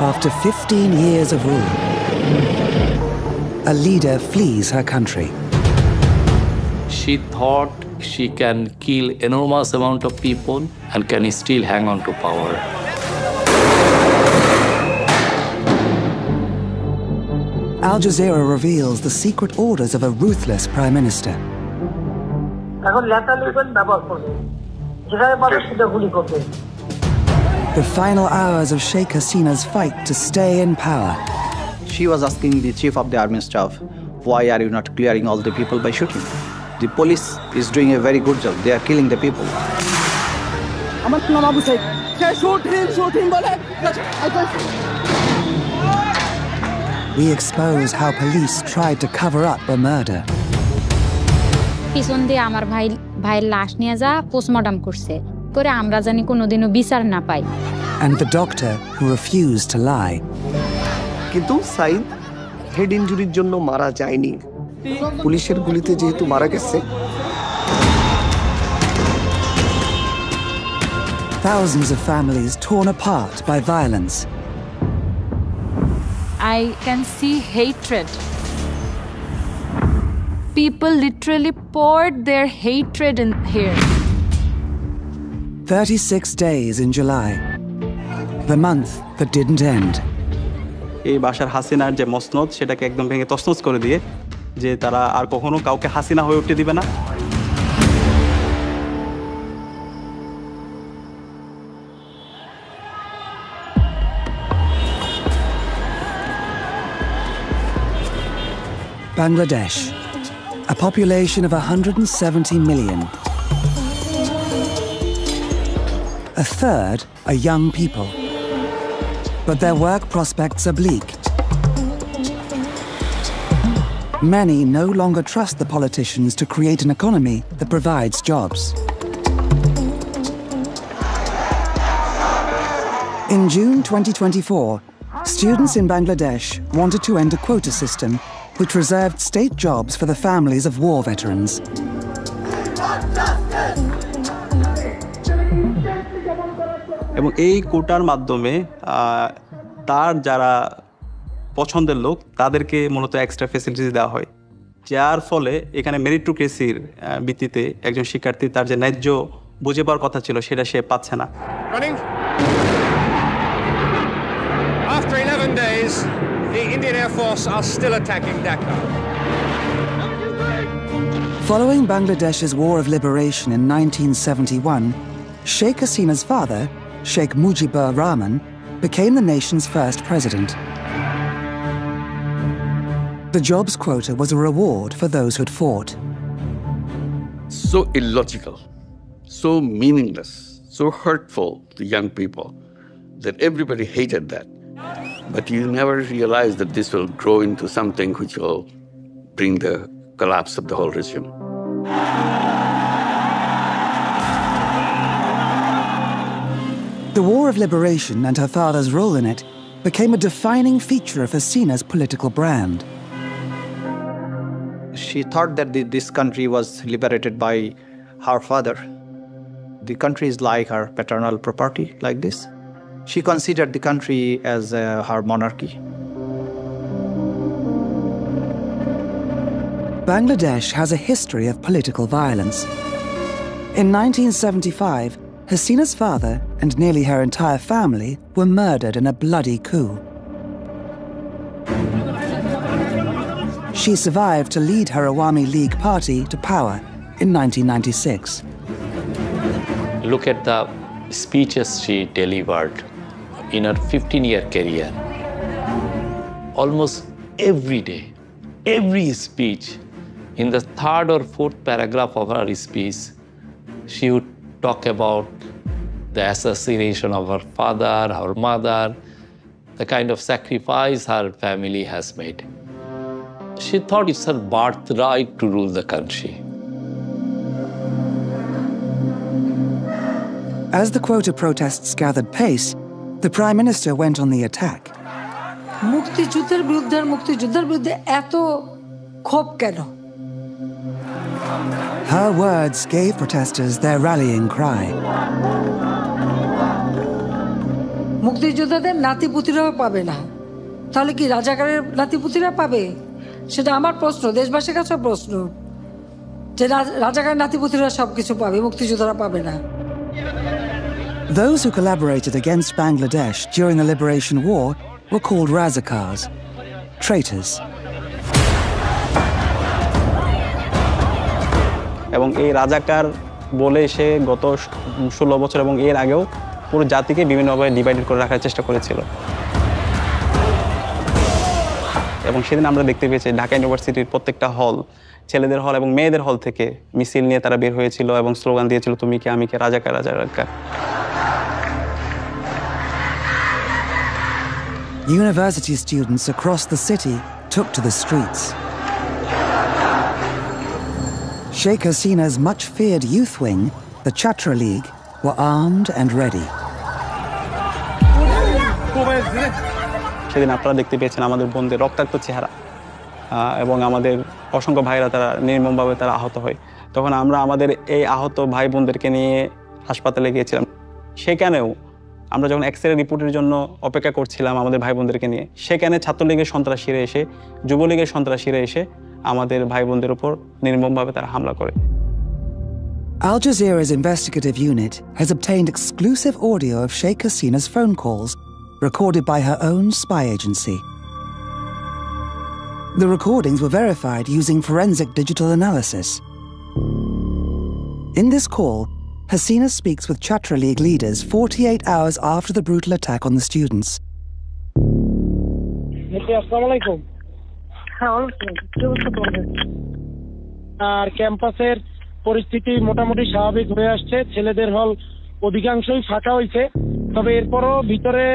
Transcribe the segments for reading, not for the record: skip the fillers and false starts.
After 15 years of rule, a leader flees her country. She thought she can kill enormous amount of people and can still hang on to power. Al Jazeera reveals the secret orders of a ruthless prime minister. The final hours of Sheikh Hasina's fight to stay in power. She was asking the chief of the army staff, why are you not clearing all the people by shooting? The police is doing a very good job. They are killing the people. We expose how police tried to cover up a murder. পিছন দিয়ে আমার ভাইয়ের লাশ নিয়ে যা post-mortem করছে করে আমরা জানি কোনোদিনও বিচার না পাই And the doctor who refused to lie. কিন্তু সাইদ হেড ইনজুরির জন্য মারা যায়নি পুলিশের গুলিতে যেহেতু মারা গেছে Thousands of families torn apart by violence. I can see hatred. People literally poured their hatred in here. 36 days in July, the month that didn't end. এই বাশার হাসিনার যে মসনদ সেটাকে একদম ভেঙে তছনছ করে দিয়ে যে তারা আর কখনো কাউকে হাসিনা হয়ে উঠতে দিবে না। Bangladesh, a population of 170 million. A third are young people, but their work prospects are bleak. Many no longer trust the politicians to create an economy that provides jobs. In June 2024, students in Bangladesh wanted to end a quota system which reserved state jobs for the families of war veterans. এবং এই কোটার মাধ্যমে তার যারা পছন্দের লোক তাদেরকে মূলত এক্সট্রা ফ্যাসিলিটিস দেওয়া হয়, যার ফলে এখানে মেরিটোক্রেসির ভিত্তিতে একজন শিক্ষার্থী তার যে ন্যায্য বুঝে পাওয়ার কথা ছিল সেটা সে পাচ্ছে না। After 11 days, the Indian Air Force are still attacking Dhaka. Following Bangladesh's War of Liberation in 1971, Sheikh Hasina's father, Sheikh Mujibur Rahman, became the nation's first president. The jobs quota was a reward for those who'd fought. So illogical, so meaningless, so hurtful to young people that everybody hated that. But you never realize that this will grow into something which will bring the collapse of the whole regime. The War of Liberation and her father's role in it became a defining feature of Hasina's political brand. She thought that this country was liberated by her father. The country is like her paternal property, like this. She considered the country as her monarchy. Bangladesh has a history of political violence. In 1975, Hasina's father and nearly her entire family were murdered in a bloody coup. She survived to lead her Awami League party to power in 1996. Look at the speeches she delivered in her 15-year career. Almost every day, every speech, in the third or fourth paragraph of her speech, she would talk about the assassination of her father, her mother, the kind of sacrifice her family has made. She thought it's her birthright to rule the country. As the quota protests gathered pace, the Prime Minister went on the attack. মুক্তিযুদ্ধের বিরুদ্ধে এত ক্ষোভ কেন? Her words gave protesters their rallying cry. মুক্তিযোদ্ধাদের নাতিপুতিরাও পাবে না, তাহলে কি রাজাকারের নাতিপুতিরা পাবে? সেটা আমার প্রশ্ন, দেশবাসীর কাছে প্রশ্ন, যে রাজাকারের নাতিপুতিরা সবকিছু পাবে, মুক্তিযোদ্ধারা পাবে না। Those who collaborated against Bangladesh during the Liberation War were called Razakars, traitors. এবং এই রাজাকার বলে সে গত 16 বছর এবং এর আগেও পুরো জাতিকে বিভিন্নভাবে ডিভাইডেড করে রাখার চেষ্টা করেছিল। এবং সেদিন আমরা দেখতে পেয়েছি ঢাকা ইউনিভার্সিটির প্রত্যেকটা হল, ছেলেদের হল এবং মেয়েদের হল থেকে মিছিল নিয়ে তারা বের হয়েছিল এবং স্লোগান দিয়েছিল, তুমি কে আমি কে, রাজাকার রাজাকার। University students across the city took to the streets. Sheikh Hasina's much-feared youth wing, the Chhatra League, were armed and ready. সেদিন আপনারা দেখতে পেয়েছেন আমাদের বোনদের রক্তাক্ত চেহারা এবং আমাদের অসংখ্য ভাইরা তারা নির্মমভাবে তারা আহত হয়। তখন আমরা আমাদের এই আহত ভাই বোনদেরকে নিয়ে হাসপাতালে গিয়েছিলাম। সেখানেও আমরা যখন এক্স-রে রিপোর্টের জন্য অপেক্ষা করছিলাম আমাদের ভাই বোনদেরকে নিয়ে, সেখানে ছাত্রলীগের সন্ত্রাসীরা এসে, যুবলীগের সন্ত্রাসীরা এসে আমাদের ভাই বোনদের উপর নির্মমভাবে তারা হামলা করে। Al Jazeera's investigative unit has obtained exclusive audio of Sheikh Hasina's phone calls, recorded by her own spy agency. The recordings were verified using forensic digital analysis. In this call, Hasina speaks with Chhatra League leaders 48 hours after the brutal attack on the students. আর ক্যাম্পাসের পরিস্থিতি মোটামুটি স্বাভাবিক হয়ে আসছে, ছেলেদের হল অধিকাংশই ফাঁকা হয়েছে, তবে এরপরও ভিতরে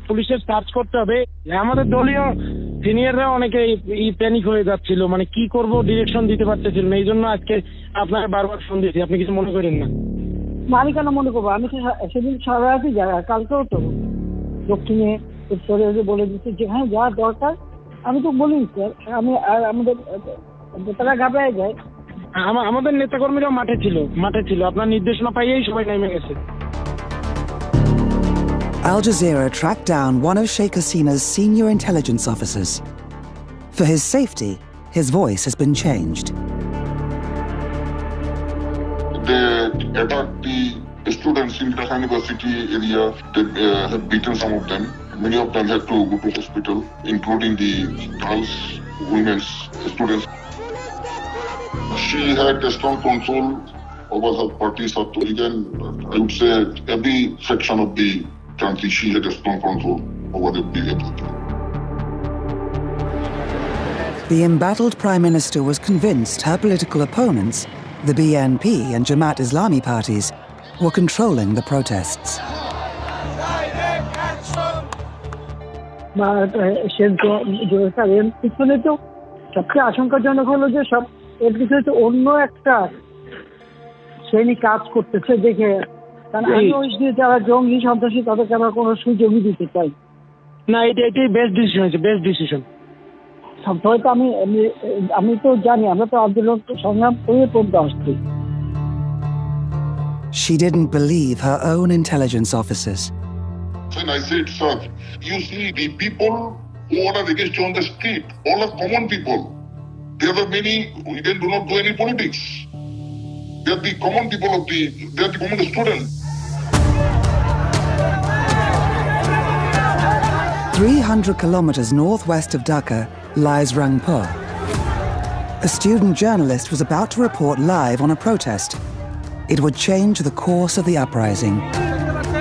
পুলিশের সার্চ করতে হবে। আমাদের দলীয় সিনিয়ররা অনেকে প্যানিক হয়ে যাচ্ছিল, মানে কি করব ডিরেকশন দিতে পারতেছিল না, এই জন্য আজকে আপনাকে বারবার ফোন দিয়েছি, আপনি কিছু মনে করেন না। আমি কেন মনে করবো, আমি তো সেদিন সারা রাতই যাই, কালকেও তো দক্ষিণে উত্তরে বলে দিচ্ছি যেখানে যা দরকার আমি তো বলি স্যার, আমি আর আমাদের তারা ঘাবড়ায় যায়। আমাদের নেতাকর্মীরা মাঠে ছিল, আপনার নির্দেশনা পাইয়েই সবাই নেমে গেছে। Al Jazeera tracked down one of Sheikh Hasina's senior intelligence officers. For his safety, his voice has been changed. They attacked the students in Dhaka University area. They have beaten some of them. Many of them had to go to hospital, including the girls, women's students. She had a strong control over her party, Chhatra League, and I would say every section of the country she had a strong control over everything. The embattled Prime Minister was convinced her political opponents, the BNP and Jamaat Islami parties, were controlling the protests. সবচেয়ে আশঙ্কাজনক হলো যে সব এর পিছনে তো অন্য একটা শ্রেণী কাজ করতেছে দেখে, কারণ আমি ওই যে যারা জঙ্গি সন্ত্রাসী তাদেরকে আমরা কোনো সুযোগই দিতে চাই না। এটাই বেস্ট ডিসিশন হয়েছে, বেস্ট ডিসিশন। সবসময় তো আমি তো জানি, আমরা তো আন্দোলন সংগ্রাম করে পড়তে আসছি। She didn't believe her own intelligence officers. When I said, sir, you see the people who are against you on the street, all are common people. There are many who do not do any politics. They are the common people they are the common students. 300 kilometers northwest of Dhaka lies Rangpur. A student journalist was about to report live on a protest. It would change the course of the uprising.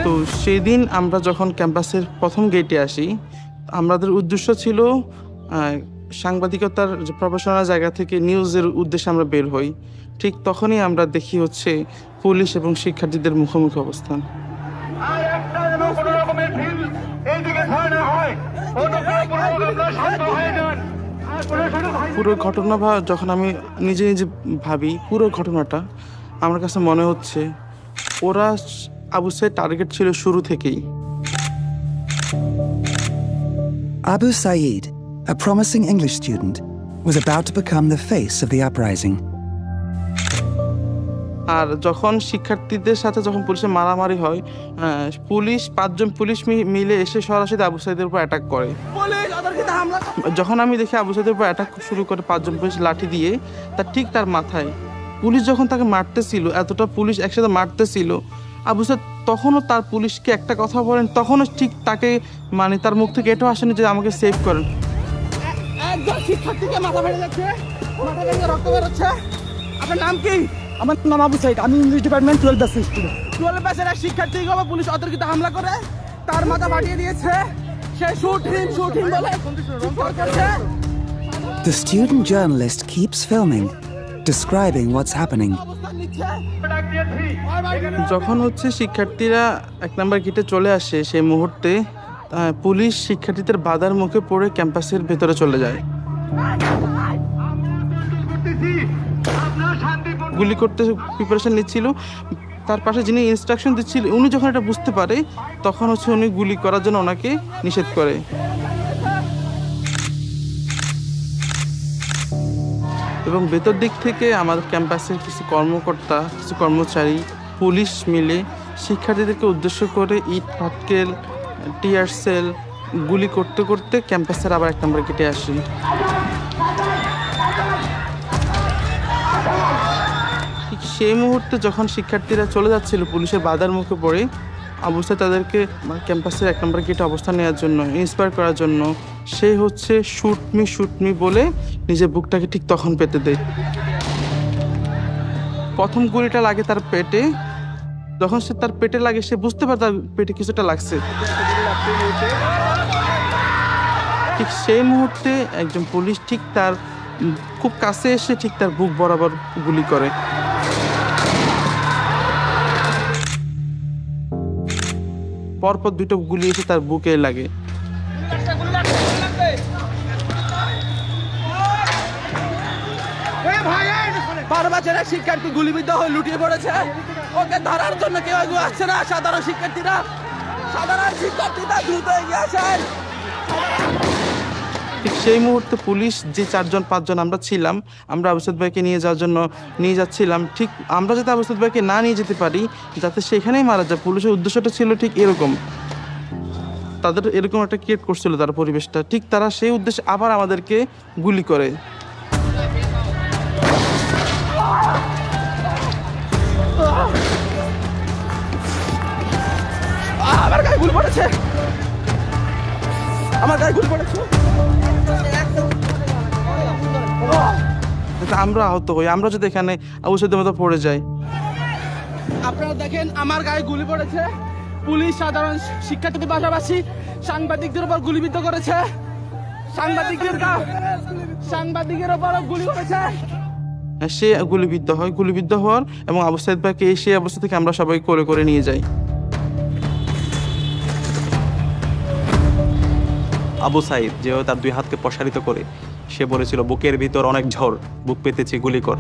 তো সেদিন আমরা যখন ক্যাম্পাসের প্রথম গেটে আসি, আমাদের উদ্দেশ্য ছিল সাংবাদিকতার যে প্রফেশনাল জায়গা থেকে নিউজের উদ্দেশ্যে আমরা বের হই। ঠিক তখনই আমরা দেখি হচ্ছে পুলিশ এবং শিক্ষার্থীদের মুখোমুখি অবস্থান। পুরো ঘটনা যখন আমি নিজে ভাবি, পুরো ঘটনাটা আমার কাছে মনে হচ্ছে ওরা আবু সাইদ টার্গেট ছিল শুরু থেকেই। Abu Said, a promising English student, was about to become the face of the uprising. আর যখন শিক্ষার্থীদের সাথে যখন পুলিশের মারামারি হয়, পুলিশ 5 জন পুলিশ মিলে এসে সরাসরি আবু সাঈদের উপর অ্যাটাক করে। যখন আমি দেখি আবু সাঈদের উপর অ্যাটাক শুরু করে 5 জন পুলিশ লাঠি দিয়ে, ঠিক তার মাথায় পুলিশ যখন তাকে মারতেছিল, এতটা পুলিশ একসাথে মারতেছিল, আবু সাঈদ তখনও তার পুলিশকে একটা কথা বলেন, তখনও ঠিক তাকে মানে তার মুখ থেকে এটাও আসেনি যে আমাকে সেভ করেন। একজন শিক্ষার্থীকে মাথা ফেটে যাচ্ছে, মাথা থেকে রক্ত বের হচ্ছে। আপনার নাম কি? আমার নাম আবু সাঈদ, আমি ইংলিশ ডিপার্টমেন্ট 12 ব্যাচ স্টুডেন্ট। 12 ব্যাচের এক শিক্ষার্থীকে পুলিশ অতর্কিত হামলা করে তার মাথা ফাটিয়ে দিয়েছে। সে শুট হিম বলে চিৎকার করছে। The student journalist keeps filming, describing what's happening. যখন শিক্ষার্থীরা 1 নম্বর গেটে চলে আসে, সেই মুহূর্তে পুলিশ শিক্ষার্থীদের বাধার মুখে পড়ে ক্যাম্পাসের ভেতরে চলে যায়। গুলি করতে প্রিপারেশন নিচ্ছিল, তার পাশে যিনি ইনস্ট্রাকশন দিচ্ছিল উনি যখন এটা বুঝতে পারে, তখন উনি গুলি করার জন্য ওনাকে নিষেধ করে। এবং ভেতর দিক থেকে আমাদের ক্যাম্পাসের কিছু কর্মকর্তা, কিছু কর্মচারী, পুলিশ মিলে শিক্ষার্থীদেরকে উদ্দেশ্য করে ইট পাটকেল, টিয়ার সেল গুলি করতে করতে ক্যাম্পাসের আবার 1 নম্বর গেটে আসে। ঠিক সেই মুহূর্তে যখন শিক্ষার্থীরা চলে যাচ্ছিল পুলিশের বাধার মুখে পড়ে, আবু সাঈদ তাদেরকে ক্যাম্পাসের 1 নম্বর গেটে অবস্থান নেওয়ার জন্য, ইন্সপায়ার করার জন্য সে শুট মি বলে নিজের বুকটাকে ঠিক তখন পেতে দেয়। প্রথম গুলিটা লাগে তার পেটে। যখন সে তার পেটে লাগে, সে বুঝতে পারে তার পেটে কিছুটা লাগছে। ঠিক সেই মুহূর্তে একজন পুলিশ ঠিক তার খুব কাছে এসে ঠিক তার বুক বরাবর গুলি করে। পরপর 2টো গুলি এসে তার বুকে লাগে। বারবাজারে শিক্ষার্থী গুলিবিদ্ধ হয়ে লুটিয়ে পড়েছে, ওকে ধরার জন্য কেউ আসছে না। সাধারণ শিক্ষার্থীরা দ্রুত এগিয়ে আসেন। ঠিক সেই মুহূর্তে পুলিশ যে 4-5 জন আমরা ছিলাম, আমরা আবু সাঈদ ভাইকে নিয়ে যাচ্ছিলাম। ঠিক আমরা যাতে আবু সাঈদ ভাইকে না নিয়ে যেতে পারি, যাতে সেখানেই মারা যায়, পুলিশের উদ্দেশ্যটা ছিল ঠিক এরকম। তাদের এরকম একটা ক্রিয়েট করছিল তার পরিবেশটা। ঠিক তারা সেই উদ্দেশ্যে আবার আমাদেরকে গুলি করে। আমার গায়ে গুলি পড়েছে, আমার গায়ে গুলি পড়েছে। আমরা আহত হই, আমরা যদি এখানে আবু সাঈদের মতো পড়ে যাই। আপনারা দেখেন আমার গায়ে গুলি পড়েছে। পুলিশ সাধারণ শিক্ষার্থীদের পাশাপাশি সাংবাদিকদের উপর গুলিবিদ্ধ করেছে। সাংবাদিকের উপর গুলি করেছে। সে গুলিবিদ্ধ হওয়ার এবং আবু সাঈদ ভাইকে সেই অবস্থা থেকে আমরা সবাই করে নিয়ে যাই। আবু সাঈদ যেও তার 2 হাতকে প্রসারিত করে সে বলেছিল, বুকের ভিতর অনেক ঝড়, বুক পেতেছি, গুলি কর।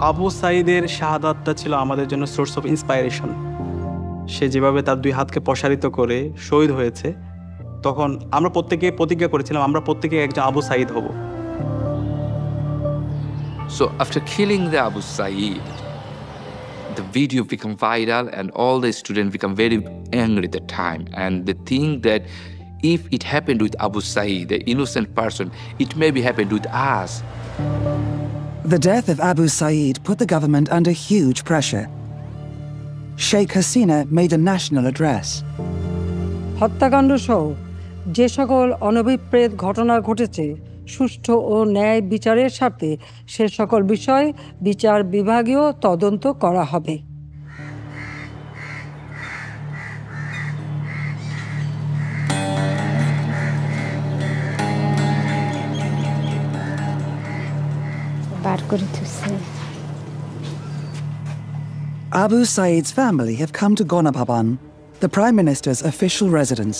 আবু সাঈদের শাহাদাতটা ছিল আমাদের জন্য সোর্স অফ ইন্সপায়ারেশন। সে যেভাবে তার 2 হাতকে প্রসারিত করে শহীদ হয়েছে, তখন আমরা প্রত্যেকে প্রতিজ্ঞা করেছিলাম আমরা প্রত্যেকে একজন আবু সাঈদ হব। So after killing the Abu Saeed, the video became viral and all the students become very angry at the time, and they think that if it happened with Abu Saeed, the innocent person, it maybe happened with us. The death of Abu Saeed put the government under huge pressure. Sheikh Hasina made a national address. হত্যাকাণ্ড সহ যে সকল অনভিপ্রেত ঘটনা ঘটেছে, সুষ্ঠু ও ন্যায় বিচারের স্বার্থে সে সকল বিষয় বিচার বিভাগীয় তদন্ত করা হবে। Abu Saeed's family have come to Gonabhaban, the Prime Minister's official residence.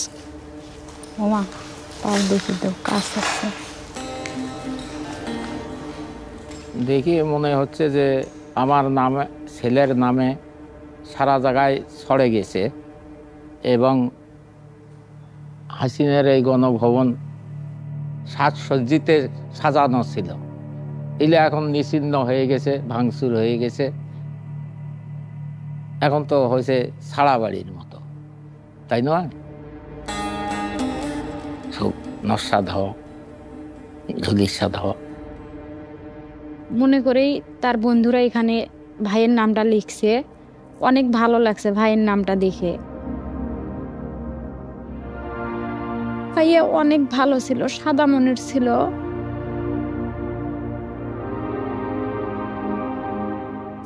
দেখি মনে হচ্ছে যে আমার নামে, ছেলের নামে সারা জায়গায় ছড়ে গেছে এবং হাসিনের এই গণভবন সাজসজ্জিতে সাজানো ছিল। এগুলো এখন নিশ্চিহ্ন হয়ে গেছে, ভাঙচুর হয়ে গেছে, এখন তো হয়েছে ছাড়া বাড়ির মতো, তাই নয়? সব নস্বাদ, ধুলিস্বাদ। মনে করেই তার বন্ধুরা এখানে ভাইয়ের নামটা লিখছে, অনেক ভালো লাগছে ভাইয়ের নামটা দেখে। ভাইয়া অনেক ভালো ছিল, সাদা মনের ছিল।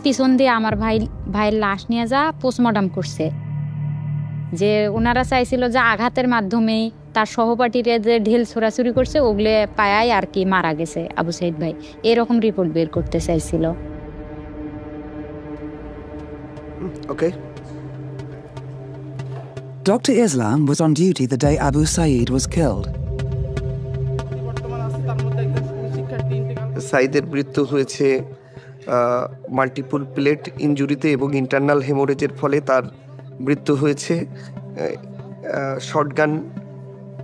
পিছন দিয়ে আমার ভাইয়ের লাশ নিয়ে যা পোস্টমর্টম করছে, যে ওনারা চাইছিল যে আঘাতের মাধ্যমেই তার সহপাঠীরা যে ঢেল ছোড়াছুরি করছে ওগুলো পায়াই আর কি মারা গেছে আবু সাইদ ভাই, এরকম রিপোর্ট বের করতে চাইছিল। Okay. Dr. Islam was on duty the day Abu Saeed was killed. সাইদের মৃত্যু হয়েছে মাল্টিপল প্লেট ইনজুরিতে এবং ইন্টারনাল হেমোরেজের ফলে তার মৃত্যু হয়েছে শর্টগান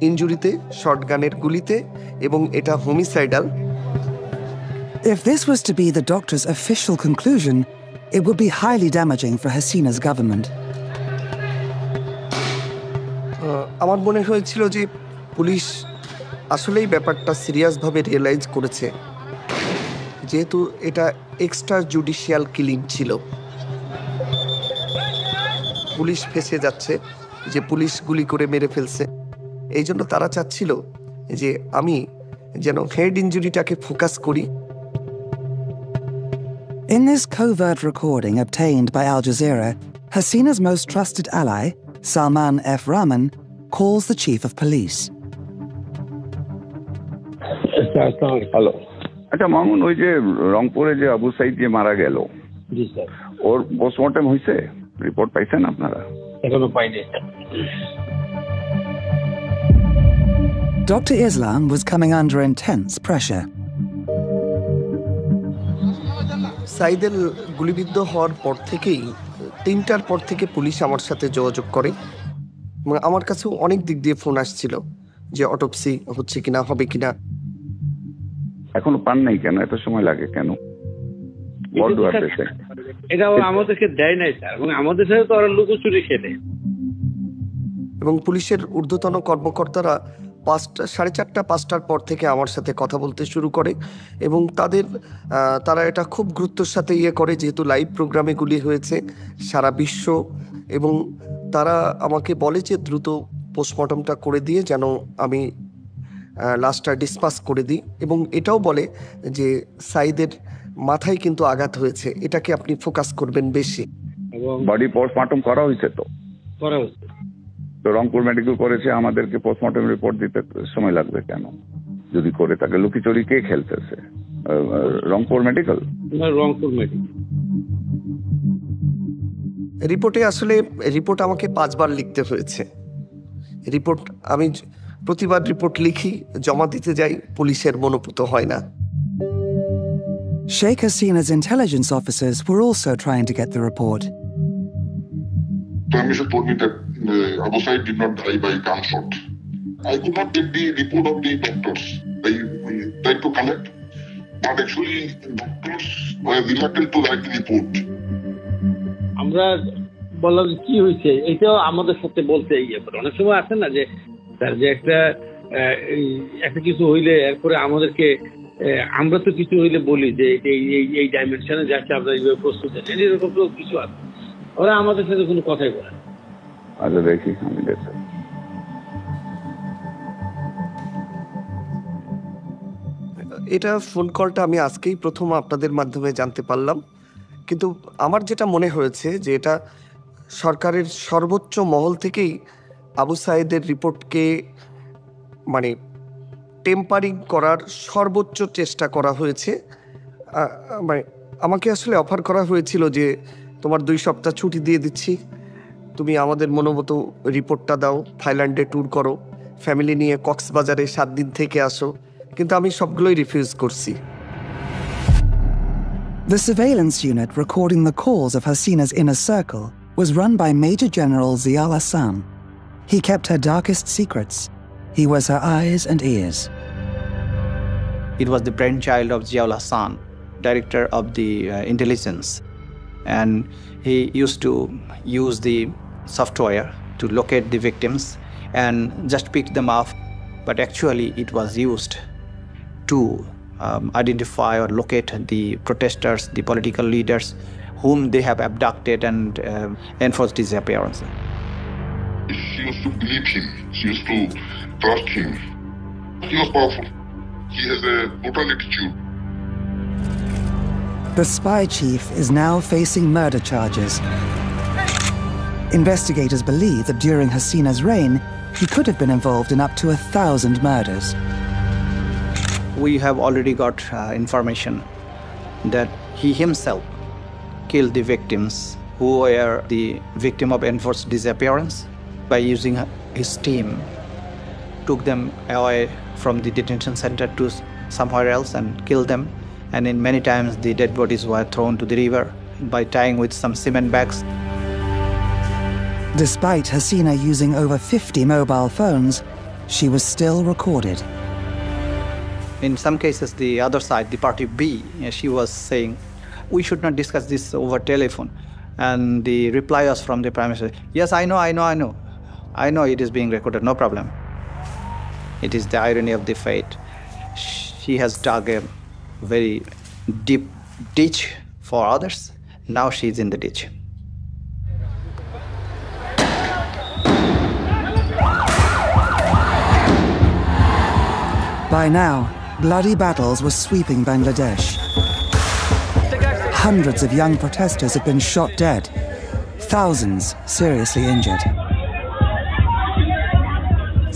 ইনজুরিতে, শর্টগানের গুলিতে, এবং এটা homicidal. If this was to be the doctor's official conclusion, it would be highly damaging for Hasina's government. আমার মনে হয়েছিল যে পুলিশ আসলেই ব্যাপারটা সিরিয়াসভাবে রিয়েলাইজ করেছে, যেহেতু এটা এক্সট্রা জুডিশিয়াল কিলিং ছিল। পুলিশ ফেঁসে যাচ্ছে যে পুলিশ গুলি করে মেরে ফেলছে, এই জন্য তারা চাচ্ছিল যে আমি যেন হেড ইনজুরিটাকে ফোকাস করি। In this covert recording obtained by Al Jazeera, Hasina's most trusted ally, Salman F. Rahman, calls the chief of police. Hello, আচ্ছা মামুন, ওই যে রংপুরে যে আবু সাইদ যে মারা গেল, জি স্যার, ওর পোস্টমর্টম হয়েছে? রিপোর্ট পাইছেন আপনারা? এখনো পাইনি। Dr. Islam was coming under intense pressure. সাইদের গুলিবিদ্ধ হওয়ার পর থেকেই 3টার পর থেকে পুলিশ আমার সাথে যোগাযোগ করে। আমার কাছেও অনেক দিক দিয়ে ফোন আসছিল যে অটোপসি হচ্ছে কিনা, হবে কিনা। এখনো পান নাই কেন? এত সময় লাগে কেন? এটা আমাদেরকে দেয় নাই স্যার, এবং আমাদের সাথে তো ওরা লুকোচুরি খেলে। এবং পুলিশের ঊর্ধ্বতন কর্মকর্তারা 4:30-5টার পর থেকে আমার সাথে কথা বলতে শুরু করে, এবং তারা এটা খুব গুরুত্বের সাথে করে, যেহেতু লাইভ প্রোগ্রামে গুলি হয়েছে সারা বিশ্ব, এবং তারা আমাকে বলে যে দ্রুত পোস্টমর্টমটা করে দিয়ে যেন আমি লাশটা ডিসপাস করে দিই, এবং এটাও বলে যে সাইদের মাথায় কিন্তু আঘাত হয়েছে, এটাকে আপনি ফোকাস করবেন বেশি। বডি পোস্টমর্টম করা হয়েছে? করা হয়েছে তো রংপুর মেডিকেল করেছে, আমাদেরকে পোস্টমর্টম রিপোর্ট দিতে সময় লাগবে কেন? যদি করে তাকে লুকিচুরি কে খেলতেছে? Rangpur medical? Rangpur medical. Report আমাকে 5 বার লিখতে হয়েছে। আমি প্রতিবার রিপোর্ট লিখি, জমা দিতে যাই, পুলিশের মনোপুত হয় না। Sheikh Hasina's intelligence officers were also trying to get the report. Prime told me that Abu Said did not die by gunshot. I could not get the report of the doctors. They tried to collect, but actually doctors were reluctant to write the report. আমরা বললাম কি হয়েছে, এটাও আমাদের সাথে বলতে অনেক সময় আছে না যে স্যার, যে একটা কিছু হইলে এরপরে আমাদেরকে, আমরা তো কিছু হইলে বলি যে এই ডাইমেনশনে যাচ্ছে, আমরা এইভাবে প্রস্তুত আছি, এরকম তো কিছু আছে, ওরা আমাদের সাথে কোনো কথাই বলে। আচ্ছা দেখি, আমি দেখি। এটা ফোন কলটা আমি আজকেই প্রথম আপনাদের মাধ্যমে জানতে পারলাম, কিন্তু আমার যেটা মনে হয়েছে যে এটা সরকারের সর্বোচ্চ মহল থেকেই আবু সাইদের রিপোর্টকে টেম্পারিং করার সর্বোচ্চ চেষ্টা করা হয়েছে। আমাকে আসলে অফার করা হয়েছিল যে তোমার 2 সপ্তাহ ছুটি দিয়ে দিচ্ছি, তুমি আমাদের মনোমতো রিপোর্টটা দাও, থাইল্যান্ডে ট্যুর করো, ফ্যামিলি নিয়ে কক্সবাজারে 7 দিন থেকে আসো, কিন্তু আমি সবগুলোই রিফিউজ করছি। The surveillance unit recording the calls of Hasina's inner circle was run by Major General Zial Hassan. He kept her darkest secrets. He was her eyes and ears. It was the brainchild of Ziaul Hassan, director of the intelligence. And he used to use the software to locate the victims and just pick them up. But actually, it was used to identify or locate the protesters, the political leaders, whom they have abducted and enforced disappearance. She used to believe him. She used to trust him. He was powerful. He has a total attitude. The spy chief is now facing murder charges. Investigators believe that during Hasina's reign, he could have been involved in up to 1,000 murders. We have already got information that he himself killed the victims who were the victim of enforced disappearance by using his team, took them away from the detention center to somewhere else and killed them. And in many times the dead bodies were thrown to the river by tying with some cement bags. Despite Hasina using over 50 mobile phones, she was still recorded. In some cases, the other side, the party B, she was saying, we should not discuss this over telephone. And the reply was from the Prime Minister, yes, I know it is being recorded, no problem. It is the irony of the fate. She has dug a very deep ditch for others. Now she's in the ditch. By now, bloody battles were sweeping Bangladesh. Hundreds of young protesters have been shot dead, thousands seriously injured.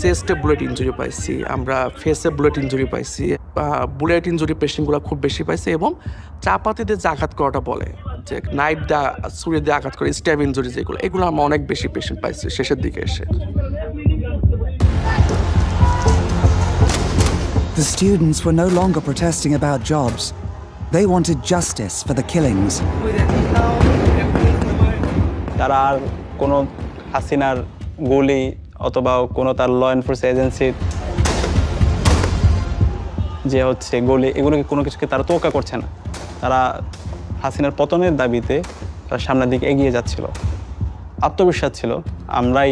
চেস্টে bullet injury পাইছি, আমরা ফেসে bullet injury পাইছি, bullet injury পেশেন্টগুলো খুব বেশি পাইছে এবং চাপাতি দিয়ে যে আঘাত করাটা বলে যে নাইফ দিয়ে ছুরি দিয়ে আঘাত করে স্ট্যাব ইনজুরি যেগুলো, এগুলো আমরা অনেক বেশি পেশেন্ট পাইছি শেষের দিকে এসে। The students were no longer protesting about jobs. They wanted justice for the killings. তারা আর কোনো হাসিনার গুলি অথবা কোনো তার ল এনফোর্সমেন্ট এজেন্সির যে হচ্ছে গুলি, এগুলোকে কোনো কিছুকে তারা তোয়াক্কা করছে না। তারা হাসিনার পতনের দাবিতে তারা সামনের দিকে এগিয়ে যাচ্ছিল। আত্মবিশ্বাস ছিল আমরাই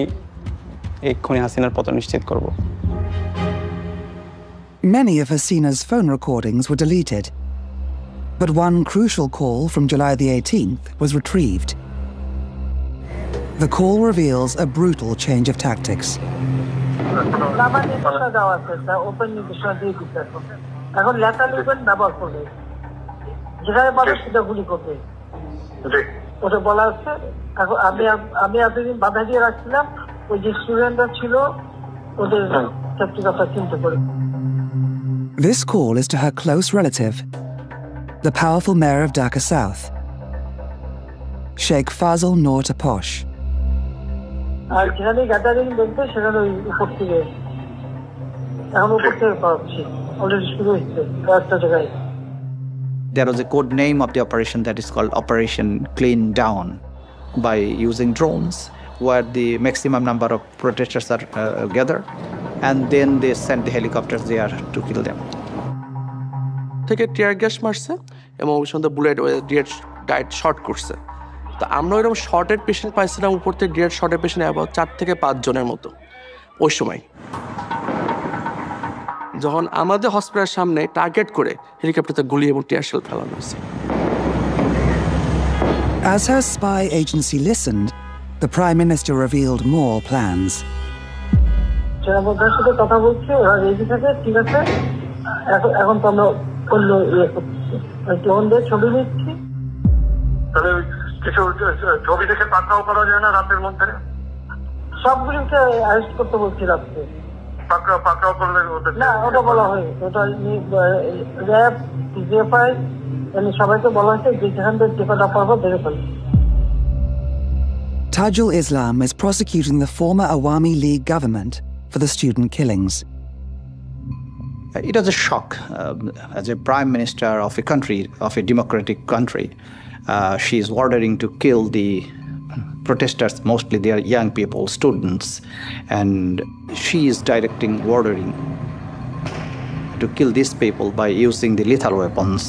এক্ষুনি হাসিনার পতন নিশ্চিত করব। Many of Hasina's phone recordings were deleted, but one crucial call from July the 18th was retrieved. The call reveals a brutal change of tactics. This call is to her close relative, the powerful mayor of Dhaka South, Sheikh Fazl Noor Taposh. There was a code name of the operation that is called Operation Clean Down, by using drones where the maximum number of protesters are gathered, and then they send the helicopters there to kill them. থেকে tear gas মারছে এবং ওই সঙ্গে bullet direct short করছে। তো আমরা ওইরকম shorted patient পাইছিলাম উপর থেকে ডিরেক্ট শর্টেড পেশেন্ট অ্যাবাউট 4 থেকে 5 জনের মতো ওই সময়। যখন আমাদের হসপিটালের সামনে টার্গেট করে হেলিকপ্টারতে গুলি এবং টিয়ার শেল ফেলানো হয়েছে। As her spy agency listened, the Prime Minister revealed more plans. সেনাপ্রধানের সাথে কথা বলছি, ওরা রেডি থাকে, ঠিক আছে, এখন তো আমরা অন্য ওদের ছবি নিচ্ছি। তাহলে কিছু ছবি দেখে পাকড়াও করা যায় না রাতের মধ্যে? সবগুলিকে অ্যারেস্ট করতে বলছি রাত্রে। পাকড়াও করলে না, ওটা বলা হয়, ওটা র্যাব জিএফআই সবাইকে বলা হয়েছে যে যেখান থেকে যে কটা পারবো ধরে ফেলবে। Tajul Islam is prosecuting the former Awami League government for the student killings. It was a shock. As a prime minister of a country, of a democratic country, she is ordering to kill the protesters, mostly they are young people, students, and she is ordering to to kill these people by using the lethal weapons.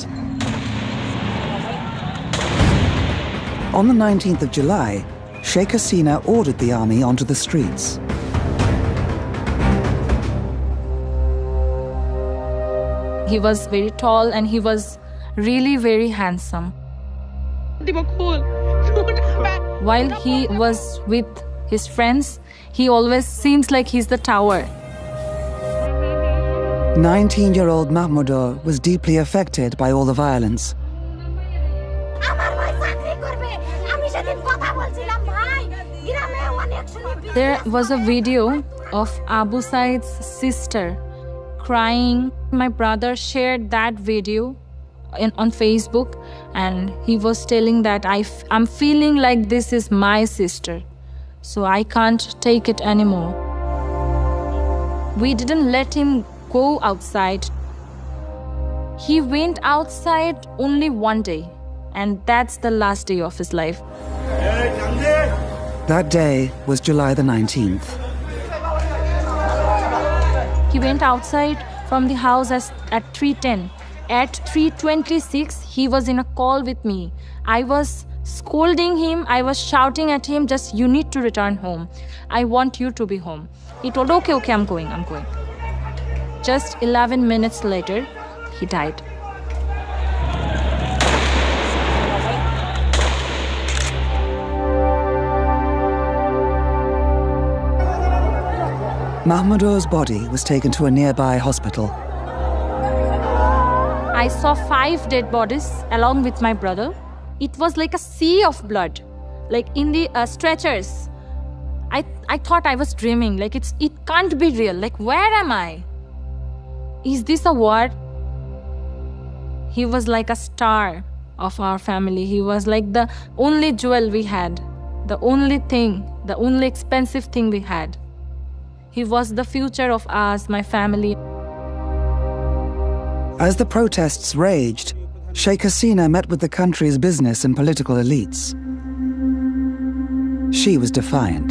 On the 19th of July, Sheikh Hasina ordered the army onto the streets. He was very tall and he was really very handsome. While he was with his friends, he always seems like he's the tower. 19-year-old Mahmoudou was deeply affected by all the violence. There was a video of Abu Said's sister crying. My brother shared that video on Facebook, and he was telling that I'm feeling like this is my sister, so I can't take it anymore. We didn't let him go outside. He went outside only one day, and that's the last day of his life. That day was July the 19th. He went outside from the house at 3:10. At 3:26, he was in a call with me. I was scolding him. I was shouting at him, just, you need to return home. I want you to be home. He told, okay, I'm going. Just 11 minutes later, he died. Mahmoudou's body was taken to a nearby hospital. I saw 5 dead bodies along with my brother. It was like a sea of blood, like in the stretchers. I thought I was dreaming, like it can't be real. Like, where am I? Is this a war? He was like a star of our family. He was like the only jewel we had, the only thing, the only expensive thing we had. He was the future of us, my family. As the protests raged, Sheikh Hasina met with the country's business and political elites. She was defiant.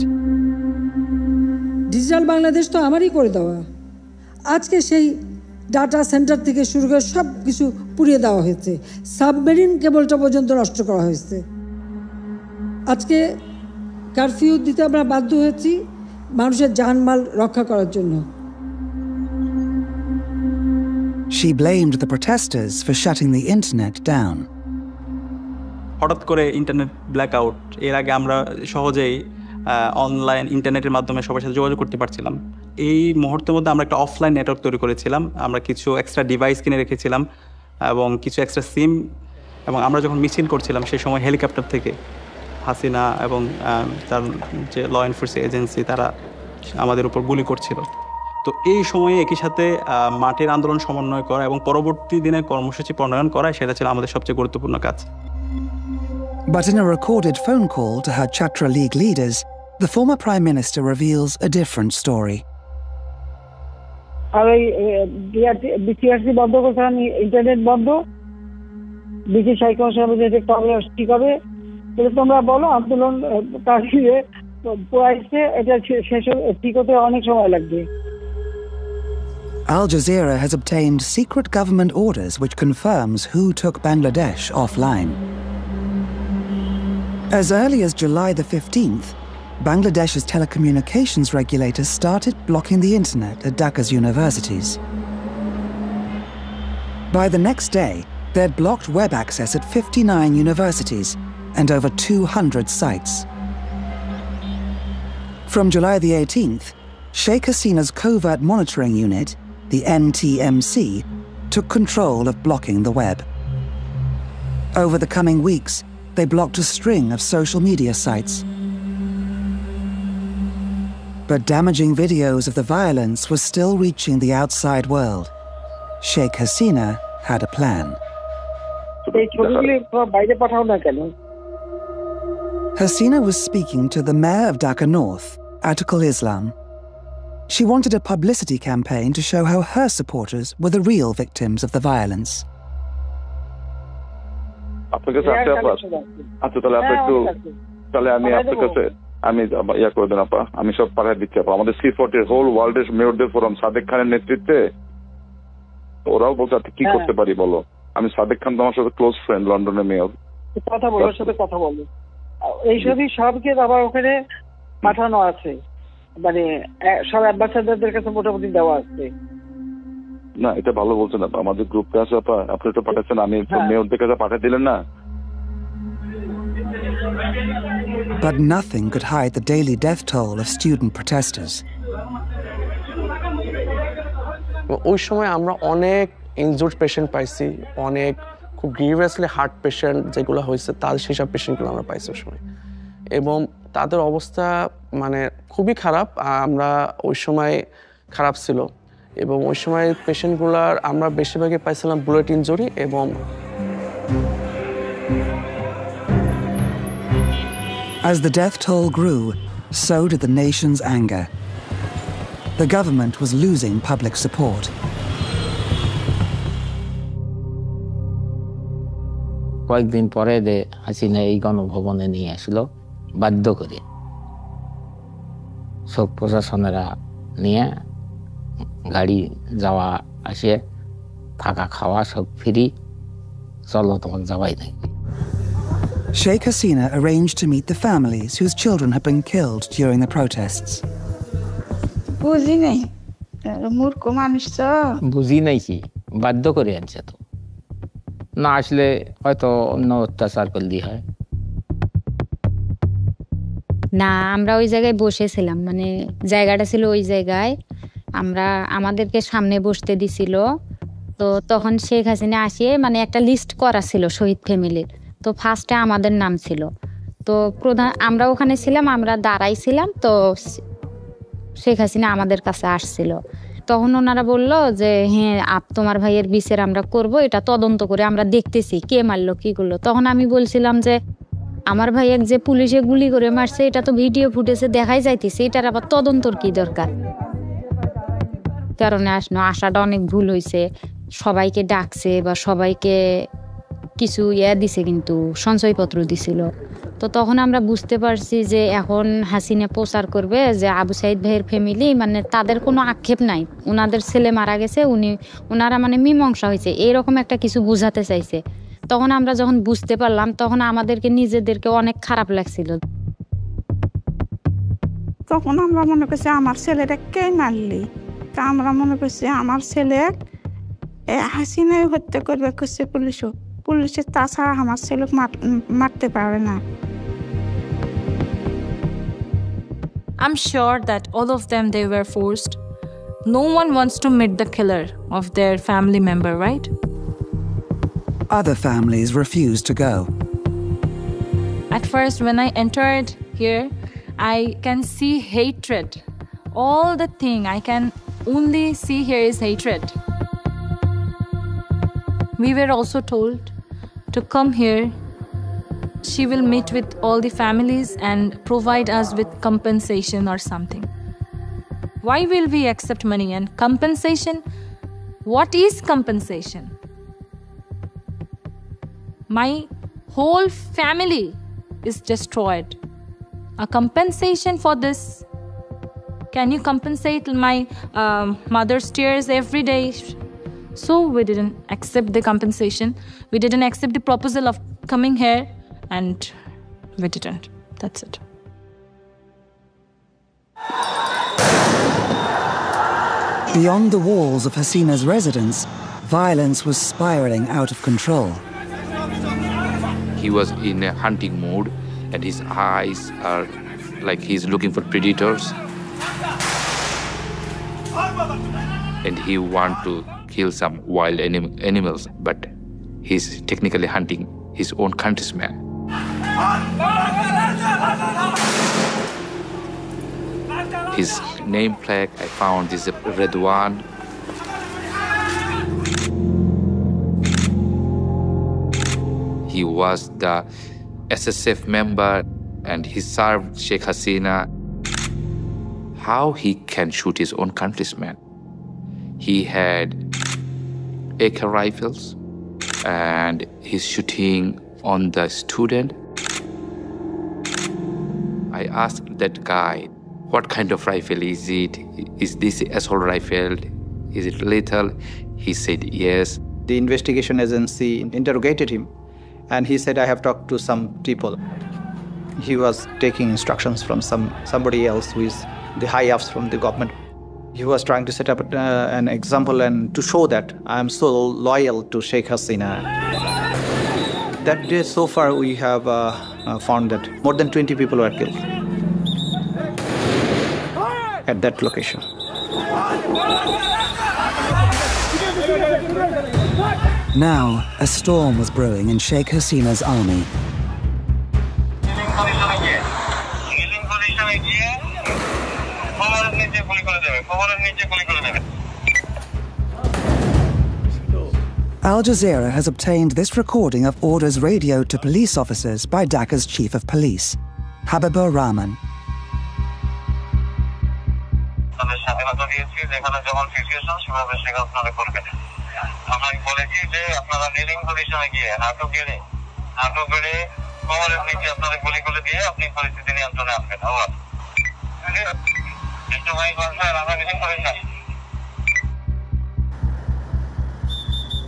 Digital Bangladesh তো আমারই করে দেওয়া। আজকে সেই data centre থেকে শুরু করে সব কিছু পুড়িয়ে দেওয়া হয়েছে, সাবমেরিন কেবলটা পর্যন্ত নষ্ট করা হয়েছে। আজকে কারফিউ দিতে আমরা বাধ্য হয়েছি মানুষের জানমাল রক্ষা করার জন্য। She blamed the protesters for shutting the internet down. হঠাৎ করে ইন্টারনেট ব্ল্যাকআউট, এর আগে আমরা সহজেই অনলাইন ইন্টারনেটের মাধ্যমে সবার সাথে যোগাযোগ করতে পারছিলাম। এই মুহূর্তের মধ্যে আমরা একটা অফলাইন নেটওয়ার্ক তৈরি করেছিলাম। আমরা কিছু এক্সট্রা ডিভাইস কিনে রেখেছিলাম এবং কিছু এক্সট্রা সিম, এবং আমরা যখন মিছিল করছিলাম সেই সময় হেলিকপ্টার থেকে হাসিনা এবং তার যে ল এনফোর্সিং এজেন্সি তারা আমাদের উপর গুলি করছিল। তো এই সময়ে একই সাথে মাঠের আন্দোলন সমন্বয় করা এবং পরবর্তী দিনে কর্মসূচি প্রণয়ন করা, সেটা ছিল আমাদের সবচেয়ে গুরুত্বপূর্ণ কাজ। But in a recorded phone call to her Chatra League leaders, the former Prime Minister reveals a different story. আর এই বিসিআরসি বন্ধ করছে, ইন্টারনেট বন্ধ, ব্রিটিশ হাইকমিশন ঠিক হবে, তোমরা বলো আন্দোলন কাশিয়ে পড়াইছে, এটা শেষ ঠিক হতে অনেক সময় লাগবে। Al Jazeera has obtained secret government orders which confirms who took Bangladesh offline. As early as July the 15th, Bangladesh's telecommunications regulators started blocking the internet at Dhaka's universities. By the next day, they'd blocked web access at 59 universities and over 200 sites. From July the 18th, Sheikh Hasina's covert monitoring unit, the NTMC, took control of blocking the web. Over the coming weeks, they blocked a string of social media sites. But damaging videos of the violence were still reaching the outside world. Sheikh Hasina had a plan. Hasina was speaking to the mayor of Dhaka North, Atikul Islam. She wanted a publicity campaign to show how her supporters were the real victims of the violence. আমি সব পাঠিয়ে দিচ্ছি আপা। আমাদের C40 whole ওয়ার্ল্ডের মেয়রদের forum Sadek খানের নেতৃত্বে ওরাও বলছে কি করতে পারি বলো। আমি সাদেক খান তোমার সাথে ক্লোজ ফ্রেন্ড, লন্ডনের মেয়র। কথা বলো, ওর সাথে কথা বলো। এইসবই সবকে আবার ওখানে পাঠানো আছে, মানে সব অ্যাম্বাসাডারদের কাছে মোটামুটি দেওয়া আছে। না এটা ভালো বলছেন আপা, আমাদের গ্রুপে আছে আপা, আপনি তো পাঠাচ্ছেন, আমি মেয়রদের কাছে পাঠিয়ে দিলেন না। But nothing could hide the daily death toll of student protesters. ওই সময় আমরা অনেক ইনজুর্ড পেশেন্ট পাইছি, অনেক খুব গ্রিভিয়াসলি হার্ট পেশেন্ট যেগুলো হয়েছে তাদের সেসব পেশেন্টগুলো আমরা পাইছি ওই সময়, এবং তাদের অবস্থা মানে খুবই খারাপ। আমরা ওই সময় খারাপ ছিল, এবং ওই সময় পেশেন্টগুলার আমরা বেশিরভাগই পাইছিলাম বুলেট ইনজুরি। এবং As the death toll grew, so did the nation's anger. The government was losing public support. কয়েকদিন পরে হাসিনা এই গণভবনে নিয়ে আসলো বাধ্য করে, সব প্রশাসনেরা নিয়ে গাড়ি যাওয়া আসে, থাকা খাওয়া সব ফ্রি, চলো তোমার যাওয়াই নাই। Sheikh Hasina arranged to meet the families whose children had been killed during the protests. বুঝি নাই, মূর্খ মানুষ তো। বুঝি নাই কি, বাধ্য করে আনছে তো, না আসলে হয়তো অন্য অত্যাচার করলি হয়। না, আমরা ওই জায়গায় বসেছিলাম, মানে জায়গাটা ছিল ওই জায়গায়, আমাদেরকে সামনে বসতে দিছিল। তো তখন শেখ হাসিনা আসিয়ে মানে একটা লিস্ট করা ছিল শহীদ ফ্যামিলির, তো ফার্স্টে আমাদের নাম ছিল। তো আমরা ওখানে ছিলাম, আমরা দাঁড়াইছিলাম, তো শেখ হাসিনা আমাদের কাছে আসছিল। তখন ওনারা বলল যে হ্যাঁ তোমার ভাইয়ের বিচার আমরা করব, এটা তদন্ত করে আমরা দেখতেছি কে মারলো কি করলো। তখন আমি বলছিলাম যে আমার ভাইয়ের যে পুলিশে গুলি করে মারছে এটা তো ভিডিও ফুটেজে দেখাই যাইতেছে, এটার আবার তদন্তর কি দরকার। কারণে আসাটা অনেক ভুল হয়েছে, সবাইকে ডাকছে বা সবাইকে কিছু দিছে, কিন্তু সঞ্চয়পত্র দিছিল। তো তখন আমরা বুঝতে পারছি যে এখন হাসিনা প্রচার করবে যে আবু সাইদ ভাইয়ের ফ্যামিলি মানে তাদের কোনো আক্ষেপ নাই, ওনাদের ছেলে মারা গেছে, ওনারা মানে মীমাংসা হয়েছে, এইরকম একটা কিছু বুঝাতে চাইছে। তখন আমরা যখন বুঝতে পারলাম তখন আমাদেরকে নিজেদেরকে অনেক খারাপ লাগছিল। তখন আমরা মনে করছি আমার ছেলেটা কে মারলি, তা আমরা মনে করছি আমার ছেলে হাসিনাই হত্যা করবে করছে পুলিশে, তাছাড়া আমার ছেলে মারতে পারে না। I'm sure that all of them, they were forced. No one wants to meet the killer of their family member, right? Other families refused to go. At first, when I entered here, I can see hatred. All the thing I can only see here is hatred. We were also told to come here. She will meet with all the families and provide us with compensation or something. Why will we accept money and compensation? What is compensation? My whole family is destroyed. A compensation for this? Can you compensate my mother's tears every day? So we didn't accept the compensation. We didn't accept the proposal of coming here, and we didn't. That's it. Beyond the walls of Hasina's residence, violence was spiraling out of control. He was in a hunting mood, and his eyes are like he's looking for predators. And he wants to kill some wild animals, but he's technically hunting his own countrymen. His name plaque I found is Redwan. He was the SSF member and he served Sheikh Hasina. How he can shoot his own countrymen? He had AK rifles and he's shooting on the student. I asked that guy, what kind of rifle is it? Is this assault rifle? Is it lethal? He said yes. The investigation agency interrogated him, and he said, I have talked to some people. He was taking instructions from somebody else who is the high-ups from the government. He was trying to set up an example and to show that I am so loyal to Sheikh Hasina. That day, so far, we have found that more than 20 people were killed at that location. Now, a storm was brewing in Sheikh Hasina's army. Al Jazeera has obtained this recording of orders radioed to police officers by Dhaka's chief of police, Habibur Rahman.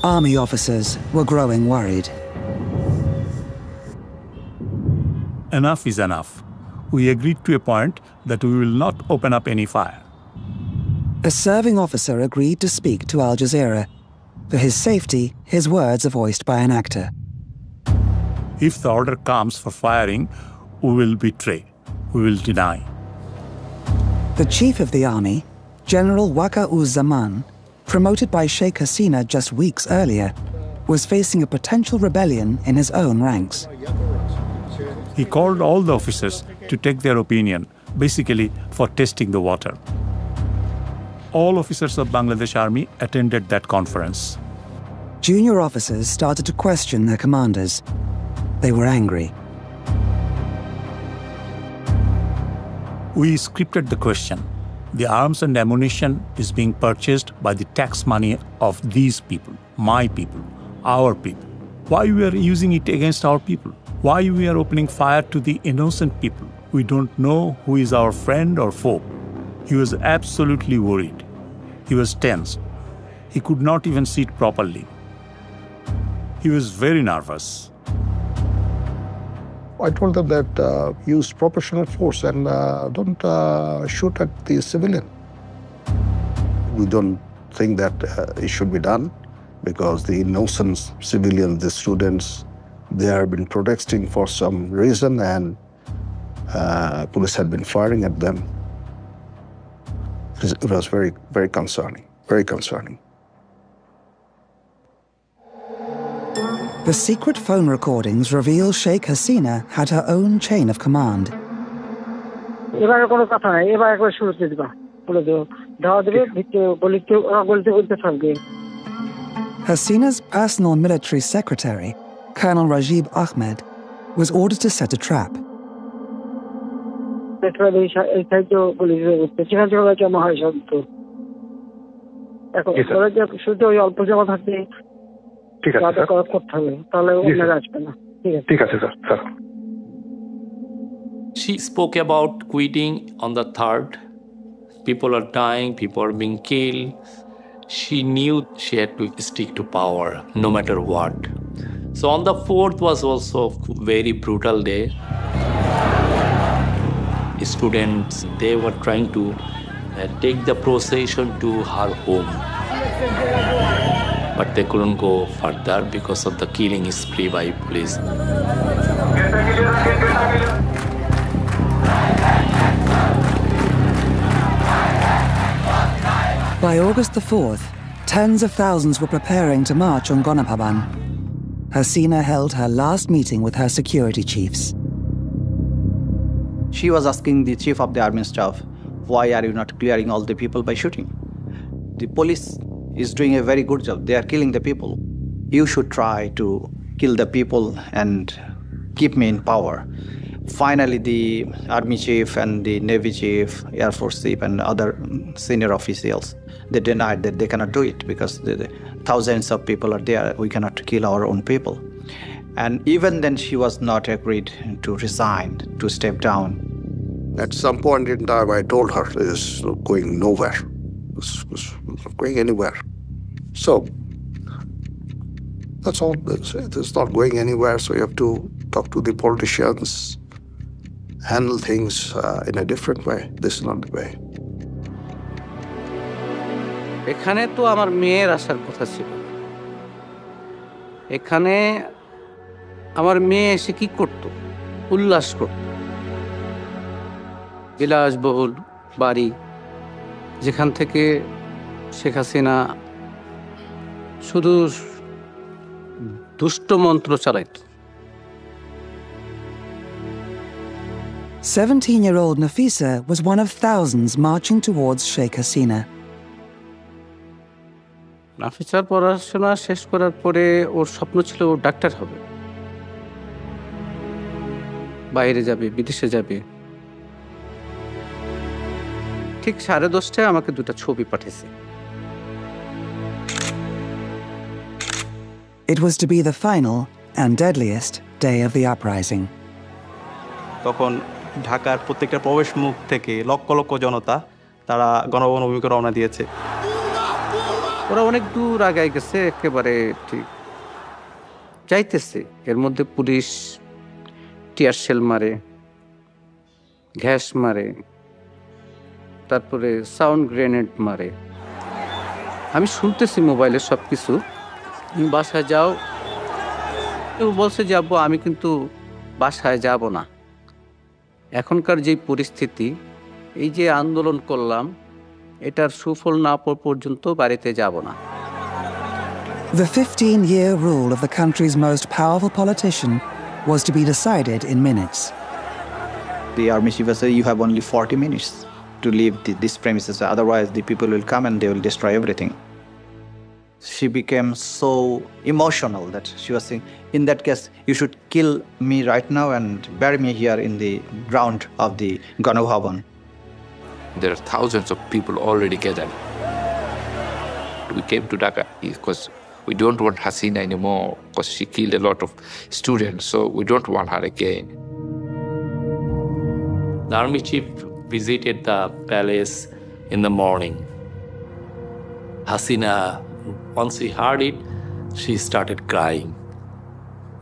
Army officers were growing worried. Enough is enough. We agreed to a point that we will not open up any fire. A serving officer agreed to speak to Al Jazeera. For his safety, his words are voiced by an actor. If the order comes for firing, we will betray. We will deny. The chief of the army, General Waka-uz-Zaman, promoted by Sheikh Hasina just weeks earlier, was facing a potential rebellion in his own ranks. He called all the officers to take their opinion, basically for testing the water. All officers of Bangladesh Army attended that conference. Junior officers started to question their commanders. They were angry. We scripted the question. The arms and ammunition is being purchased by the tax money of these people, my people, our people. Why we are using it against our people? Why we are opening fire to the innocent people? We don't know who is our friend or foe. He was absolutely worried. He was tense. He could not even sit properly. He was very nervous. I told them that use proportional force and don't shoot at the civilian. We don't think that it should be done because the innocent civilians, the students, they have been protesting for some reason and police had been firing at them. It was very, very concerning, very concerning. The secret phone recordings reveal Sheikh Hasina had her own chain of command. Hasina's personal military secretary, Colonel Rajib Ahmed, was ordered to set a trap. She spoke about quitting on the 3rd. People are dying, people are being killed. She knew she had to stick to power, no matter what. So on the 4th was also a very brutal day. Students, they were trying to take the procession to her home. But they couldn't go further because of the killing spree by police. By August the 4th, tens of thousands were preparing to march on Gonapaban. Hasina held her last meeting with her security chiefs. She was asking the chief of the army staff, why are you not clearing all the people by shooting? The police is doing a very good job. They are killing the people. You should try to kill the people and keep me in power. Finally, the army chief and the navy chief, air force chief and other senior officials, they denied that they cannot do it because the thousands of people are there. We cannot kill our own people. And even then, she was not agreed to resign, to step down. At some point in time, I told her, it's going nowhere. It's not going anywhere. So that's all. It's not going anywhere, so you have to talk to the politicians, handle things in a different way. This is not the way. এখানে তো আমার মেয়ের আসার কথা ছিল। এখানে আমার মেয়ে এসে কি করত? উল্লাস করত। বিলাসবহুল বাড়ি, যেখান থেকে শেখ হাসিনা শুধু দুষ্ট মন্ত্র চালাইত। 17-year-old Nafisa was one of thousands marching towards Sheikh Hasina. নাফিসার পড়াশোনা শেষ করার পরে ওর স্বপ্ন ছিল ও ডাক্তার হবে, বাইরে যাবে, বিদেশে যাবে। ঠিক 10:30টায় আমাকে 2টা ছবি পাঠিয়েছে। It was to be the final and deadliest day of the uprising. তখন ঢাকার প্রত্যেকটা প্রবেশ মুখ থেকে লক্ষ লক্ষ জনতা তারা গণভবন অভিমুখে রওনা দিয়েছে। ওরা অনেক দূর আগায় গেছে, একেবারে ঠিক যাইতেছে। এর মধ্যে পুলিশ টিয়ার শেল মারে, গ্যাস মারে, তারপরে সাউন্ড গ্রেনেড মারে। আমি শুনতেছি মোবাইলে সব কিছু। বাসায় যাও, কেউ বলছে যে আব্বু আমি কিন্তু বাসায় যাব না। এখনকার যে পরিস্থিতি, এই যে আন্দোলন করলাম, এটার সুফল না পাওয়া পর্যন্ত বাড়িতে যাব না। The 15-year rule of the country's most powerful politician was to be decided in minutes. The army chief said you have only 40 minutes to leave this premises, otherwise the people will come and they will destroy everything. She became so emotional that she was saying, in that case, you should kill me right now and bury me here in the ground of the Ganabhavan. There are thousands of people already gathered. We came to Dhaka because we don't want Hasina anymore because she killed a lot of students, so we don't want her again. The army chief visited the palace in the morning. Hasina, once she heard it, she started crying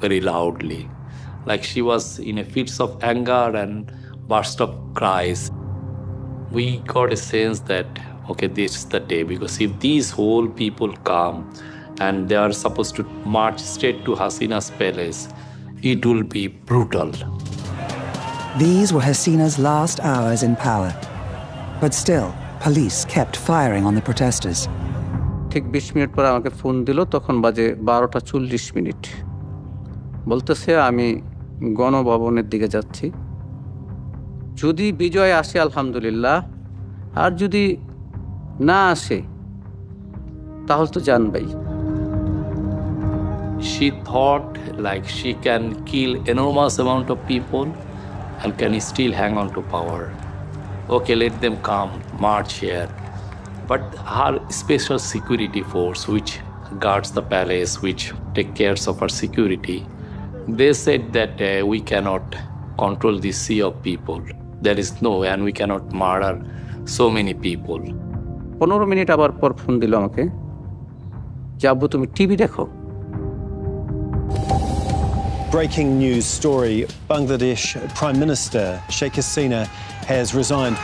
very loudly, like she was in a fits of anger and burst of cries. We got a sense that, okay, this is the day, because if these whole people come and they are supposed to march straight to Hasina's palace, it will be brutal. These were Hasina's last hours in power. But still, police kept firing on the protesters. ঠিক 20 minute পর আমাকে phone দিল, তখন বাজে 12:40। বলতেছে আমি গণভবনের দিকে যাচ্ছি, যদি বিজয় আসে আলহামদুলিল্লাহ, আর যদি না আসে তাহলে তো জানবাই। She thought like she can kill enormous amount of people and can still hang on to power. Okay, let them come, march here. But her special security force, which guards the palace, which take care of our security, they said that we cannot control this sea of people. There is no way, and we cannot murder so many people. 15 minute আবার পর phone দিল আমাকে, যাবো তুমি TV দেখো। Breaking news story, Bangladesh Prime Minister Sheikh Hasina has resigned.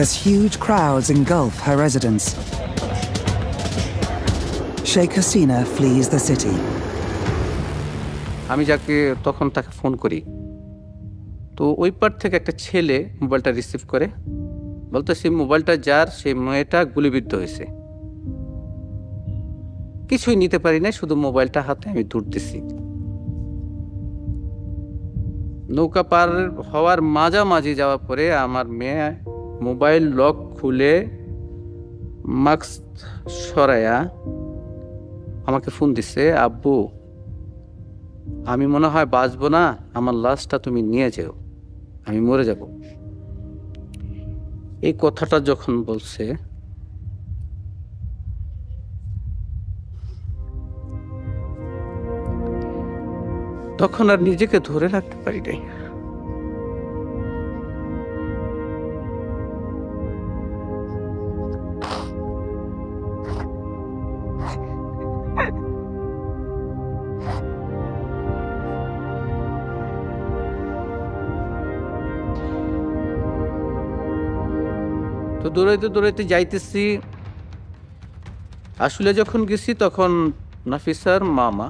As huge crowds engulf her residence, Sheikh Hasina flees the city. আমি যাকে তখন তাকে ফোন করি, তো ওই পার থেকে একটা ছেলে মোবাইলটা রিসিভ করে, বলতেছে মোবাইলটা যার, সেই মেয়েটা গুলিবিদ্ধ হয়েছে। কিছুই নিতে পারি না, শুধু মোবাইলটা হাতে আমি দৌড়তেছি। নৌকা পার হওয়ার মাঝামাঝি যাওয়ার পরে আমার মেয়ে মোবাইল লক খুলে মাস্ক সরায়া আমাকে ফোন দিছে, আব্বু আমি মনে হয় বাঁচবো না, আমার লাশটা তুমি নিয়ে যাও, আমি মরে যাব। এই কথাটা যখন বলছে, তখন আর নিজেকে ধরে রাখতে পারি নাই। তো দৌড়াইতে দৌড়াইতে যাইতেছি, আসলে যখন গেছি তখন নাফিসার মামা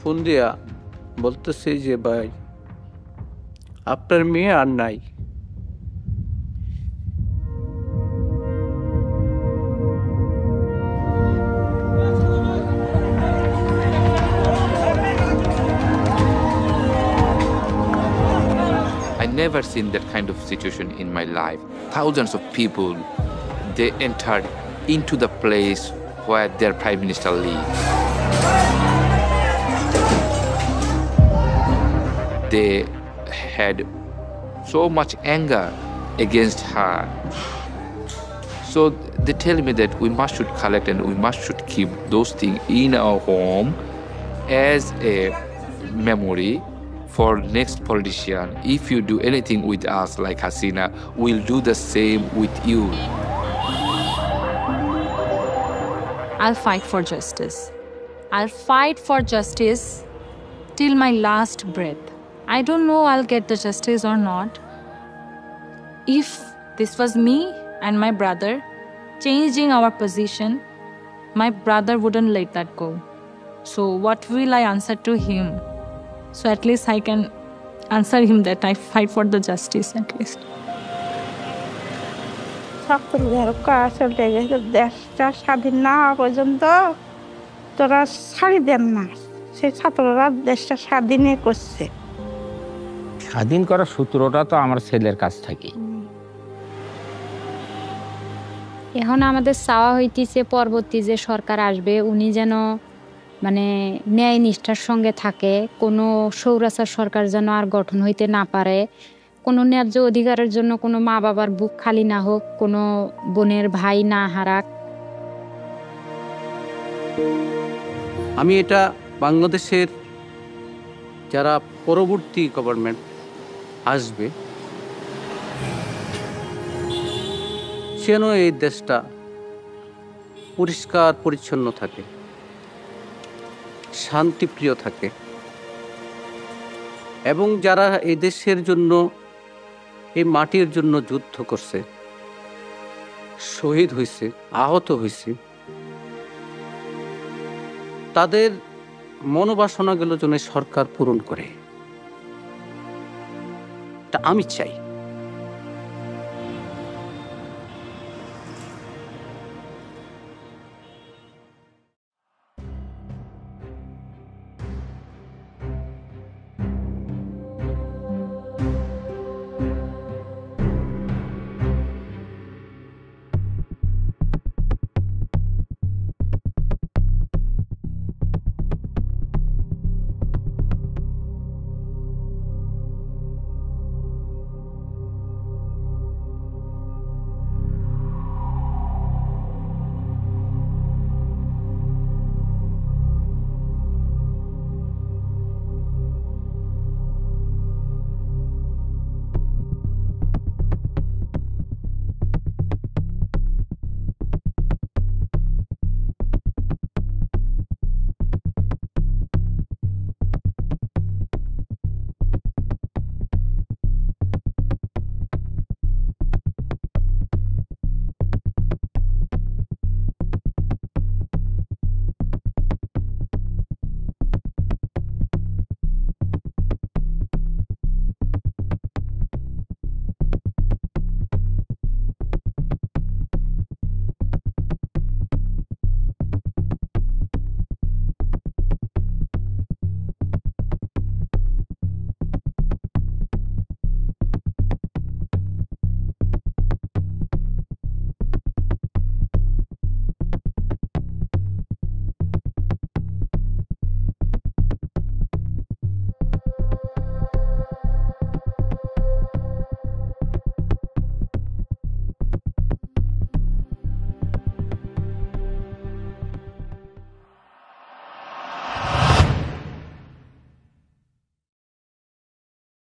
ফোন দিয়া বলতেছে যে ভাই আপনার মেয়ে আর নাই। Never seen that kind of situation in my life. Thousands of people, they entered into the place where their prime minister lives. They had so much anger against her. So they tell me that we must should collect and we must should keep those things in our home as a memory for next politician. If you do anything with us like Hasina, we'll do the same with you. I'll fight for justice. I'll fight for justice till my last breath. I don't know I'll get the justice or not. If this was me and my brother changing our position, my brother wouldn't let that go. So what will I answer to him? So at least I can answer him that I fight for the justice at least. দেশটা স্বাধীন না হওয়া পর্যন্ত তোরা ছাড়ি দেন না, সেই ছাত্ররা দেশটা স্বাধীনই করছে। স্বাধীন করার সূত্রটা তো আমার ছেলের কাছ থেকে। এখন আমাদের চাওয়া হইতেছে পরবর্তী যে সরকার আসবে উনি যেন মানে ন্যায় নিষ্ঠার সঙ্গে থাকে, কোনো স্বৈরাচার সরকার যেন আর গঠন হইতে না পারে, কোনো ন্যায্য অধিকারের জন্য কোনো মা বাবার বুক খালি না হোক, কোনো বোনের ভাই না হারাক। আমি এটা বাংলাদেশের যারা পরবর্তী গভর্নমেন্ট আসবে যেন এই দেশটা পরিষ্কার পরিচ্ছন্ন থাকে, শান্তিপ্রিয় থাকে, এবং যারা এই দেশের জন্য এই মাটির জন্য যুদ্ধ করছে, শহীদ হয়েছে, আহত হয়েছে, তাদের মনোবাসনাগুলো যেন সরকার পূরণ করে, তা আমি চাই।